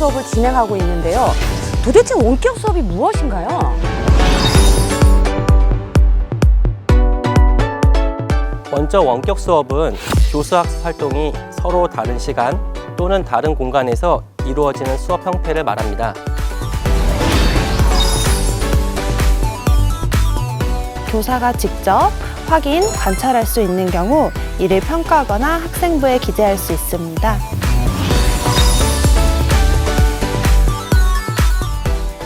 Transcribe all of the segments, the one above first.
수업을 진행하고 있는데요. 도대체 원격 수업이 무엇인가요? 먼저 원격 수업은 교수학습 활동이 서로 다른 시간 또는 다른 공간에서 이루어지는 수업 형태를 말합니다. 교사가 직접 확인, 관찰할 수 있는 경우 이를 평가하거나 학생부에 기재할 수 있습니다.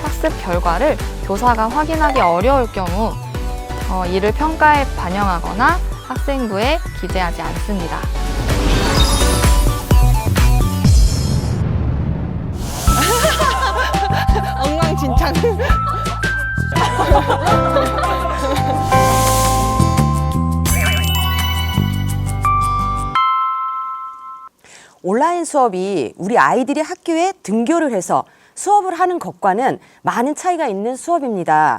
학습 결과를 교사가 확인하기 어려울 경우 이를 평가에 반영하거나 학생부에 기재하지 않습니다. 엉망진창. 온라인 수업이 우리 아이들이 학교에 등교를 해서 수업을 하는 것과는 많은 차이가 있는 수업입니다.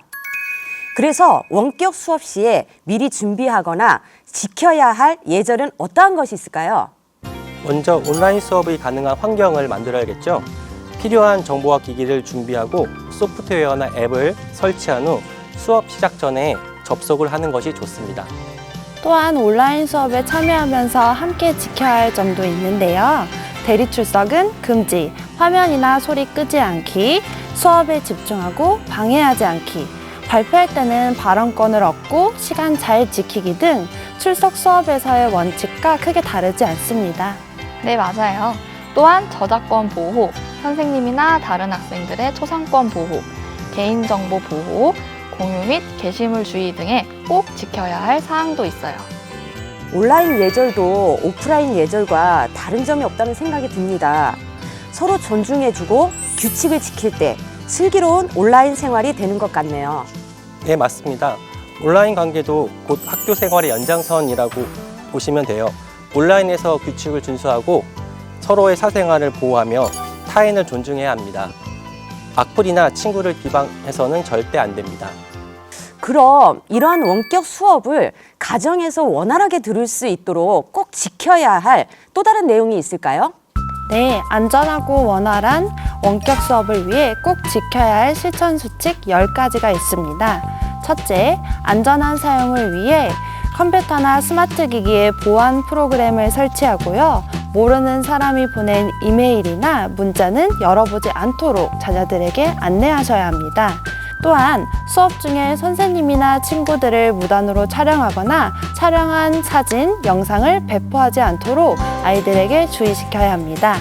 그래서 원격 수업 시에 미리 준비하거나 지켜야 할 예절은 어떠한 것이 있을까요? 먼저 온라인 수업이 가능한 환경을 만들어야겠죠. 필요한 정보와 기기를 준비하고 소프트웨어나 앱을 설치한 후 수업 시작 전에 접속을 하는 것이 좋습니다. 또한 온라인 수업에 참여하면서 함께 지켜야 할 점도 있는데요. 대리 출석은 금지, 화면이나 소리 끄지 않기, 수업에 집중하고 방해하지 않기, 발표할 때는 발언권을 얻고 시간 잘 지키기 등 출석 수업에서의 원칙과 크게 다르지 않습니다. 네, 맞아요. 또한 저작권 보호, 선생님이나 다른 학생들의 초상권 보호, 개인정보 보호, 공유 및 게시물 주의 등에 꼭 지켜야 할 사항도 있어요. 온라인 예절도 오프라인 예절과 다른 점이 없다는 생각이 듭니다. 서로 존중해주고 규칙을 지킬 때 슬기로운 온라인 생활이 되는 것 같네요. 네, 맞습니다. 온라인 관계도 곧 학교 생활의 연장선이라고 보시면 돼요. 온라인에서 규칙을 준수하고 서로의 사생활을 보호하며 타인을 존중해야 합니다. 악플이나 친구를 비방해서는 절대 안 됩니다. 그럼 이러한 원격 수업을 가정에서 원활하게 들을 수 있도록 꼭 지켜야 할 또 다른 내용이 있을까요? 네, 안전하고 원활한 원격 수업을 위해 꼭 지켜야 할 실천 수칙 10가지가 있습니다. 첫째, 안전한 사용을 위해 컴퓨터나 스마트 기기에 보안 프로그램을 설치하고요. 모르는 사람이 보낸 이메일이나 문자는 열어보지 않도록 자녀들에게 안내하셔야 합니다. 또한 수업 중에 선생님이나 친구들을 무단으로 촬영하거나 촬영한 사진, 영상을 배포하지 않도록 아이들에게 주의시켜야 합니다.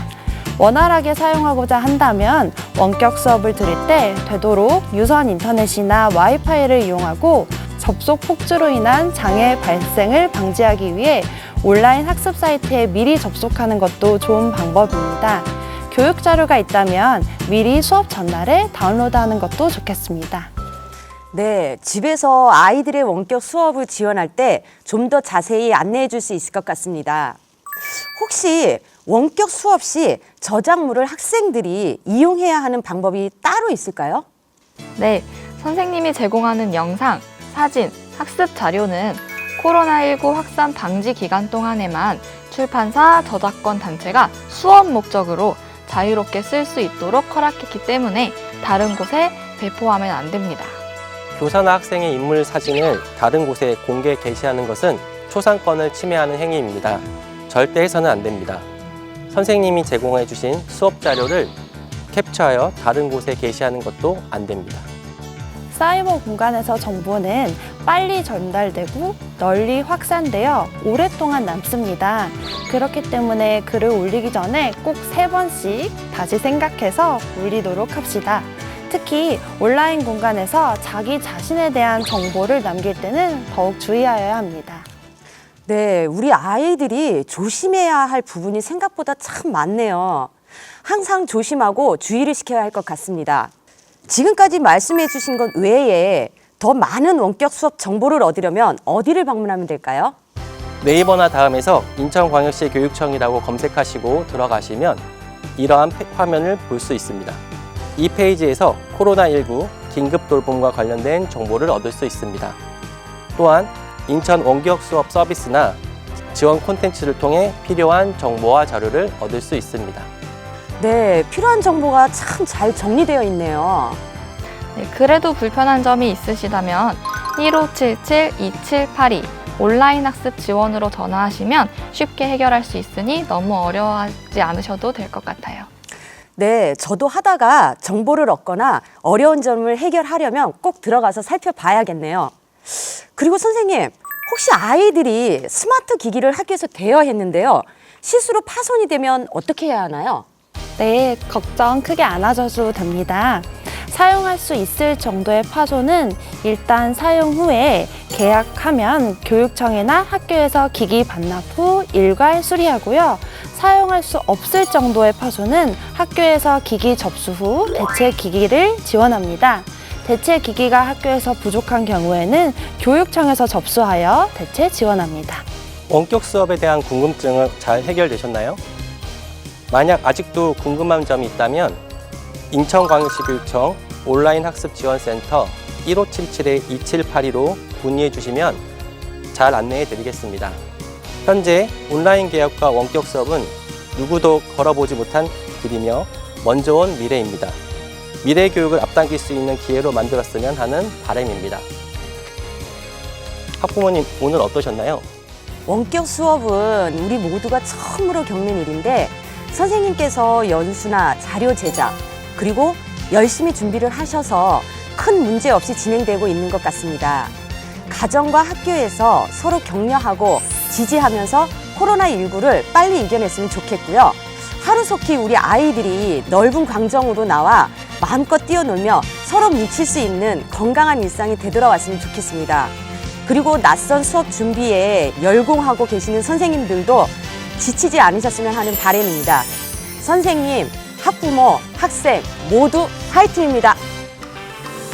원활하게 사용하고자 한다면 원격 수업을 들을 때 되도록 유선 인터넷이나 와이파이를 이용하고 접속 폭주로 인한 장애 발생을 방지하기 위해 온라인 학습 사이트에 미리 접속하는 것도 좋은 방법입니다. 교육 자료가 있다면 미리 수업 전날에 다운로드하는 것도 좋겠습니다. 네, 집에서 아이들의 원격 수업을 지원할 때 좀 더 자세히 안내해 줄 수 있을 것 같습니다. 혹시 원격 수업 시 저작물을 학생들이 이용해야 하는 방법이 따로 있을까요? 네, 선생님이 제공하는 영상, 사진, 학습 자료는 코로나19 확산 방지 기간 동안에만 출판사, 저작권 단체가 수업 목적으로 자유롭게 쓸 수 있도록 허락했기 때문에 다른 곳에 배포하면 안 됩니다. 교사나 학생의 인물 사진을 다른 곳에 공개 게시하는 것은 초상권을 침해하는 행위입니다. 절대 해서는 안 됩니다. 선생님이 제공해 주신 수업 자료를 캡처하여 다른 곳에 게시하는 것도 안 됩니다. 사이버 공간에서 정보는 빨리 전달되고 널리 확산되어 오랫동안 남습니다. 그렇기 때문에 글을 올리기 전에 꼭 3번씩 다시 생각해서 올리도록 합시다. 특히 온라인 공간에서 자기 자신에 대한 정보를 남길 때는 더욱 주의하여야 합니다. 네, 우리 아이들이 조심해야 할 부분이 생각보다 참 많네요. 항상 조심하고 주의를 시켜야 할 것 같습니다. 지금까지 말씀해 주신 것 외에 더 많은 원격 수업 정보를 얻으려면 어디를 방문하면 될까요? 네이버나 다음에서 인천광역시 교육청이라고 검색하시고 들어가시면 이러한 화면을 볼 수 있습니다. 이 페이지에서 코로나19 긴급 돌봄과 관련된 정보를 얻을 수 있습니다. 또한 인천 원격 수업 서비스나 지원 콘텐츠를 통해 필요한 정보와 자료를 얻을 수 있습니다. 네, 필요한 정보가 참 잘 정리되어 있네요. 네, 그래도 불편한 점이 있으시다면 1577-2782 온라인 학습 지원으로 전화하시면 쉽게 해결할 수 있으니 너무 어려워하지 않으셔도 될 것 같아요. 네, 저도 하다가 정보를 얻거나 어려운 점을 해결하려면 꼭 들어가서 살펴봐야겠네요. 그리고 선생님, 혹시 아이들이 스마트 기기를 학교에서 대여했는데요. 실수로 파손이 되면 어떻게 해야 하나요? 네, 걱정 크게 안 하셔도 됩니다. 사용할 수 있을 정도의 파손은 일단 사용 후에 계약하면 교육청이나 학교에서 기기 반납 후 일괄 수리하고요. 사용할 수 없을 정도의 파손은 학교에서 기기 접수 후 대체 기기를 지원합니다. 대체 기기가 학교에서 부족한 경우에는 교육청에서 접수하여 대체 지원합니다. 원격 수업에 대한 궁금증은 잘 해결되셨나요? 만약 아직도 궁금한 점이 있다면 인천광역시 교육청 온라인 학습 지원센터 1577-2782로 문의해 주시면 잘 안내해 드리겠습니다. 현재 온라인 개혁과 원격 수업은 누구도 걸어보지 못한 길이며 먼저 온 미래입니다. 미래 교육을 앞당길 수 있는 기회로 만들었으면 하는 바람입니다. 학부모님 오늘 어떠셨나요? 원격 수업은 우리 모두가 처음으로 겪는 일인데 선생님께서 연수나 자료 제작 그리고 열심히 준비를 하셔서 큰 문제 없이 진행되고 있는 것 같습니다. 가정과 학교에서 서로 격려하고 지지하면서 코로나19를 빨리 이겨냈으면 좋겠고요. 하루속히 우리 아이들이 넓은 광정으로 나와 마음껏 뛰어놀며 서로 뭉칠 수 있는 건강한 일상이 되돌아왔으면 좋겠습니다. 그리고 낯선 수업 준비에 열공하고 계시는 선생님들도 지치지 않으셨으면 하는 바람입니다. 선생님, 학부모, 학생 모두 화이팅입니다.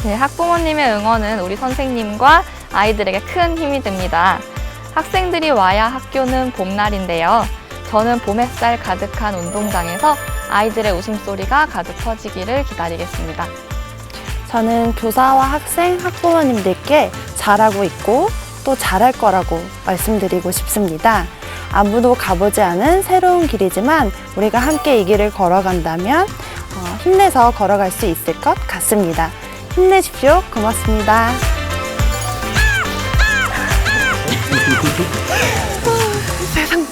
네, 학부모님의 응원은 우리 선생님과 아이들에게 큰 힘이 됩니다. 학생들이 와야 학교는 봄날인데요. 저는 봄 햇살 가득한 운동장에서 아이들의 웃음소리가 가득 퍼지기를 기다리겠습니다. 저는 교사와 학생, 학부모님들께 잘하고 있고 또 잘할 거라고 말씀드리고 싶습니다. 아무도 가보지 않은 새로운 길이지만 우리가 함께 이 길을 걸어간다면 힘내서 걸어갈 수 있을 것 같습니다. 힘내십시오. 고맙습니다. 세상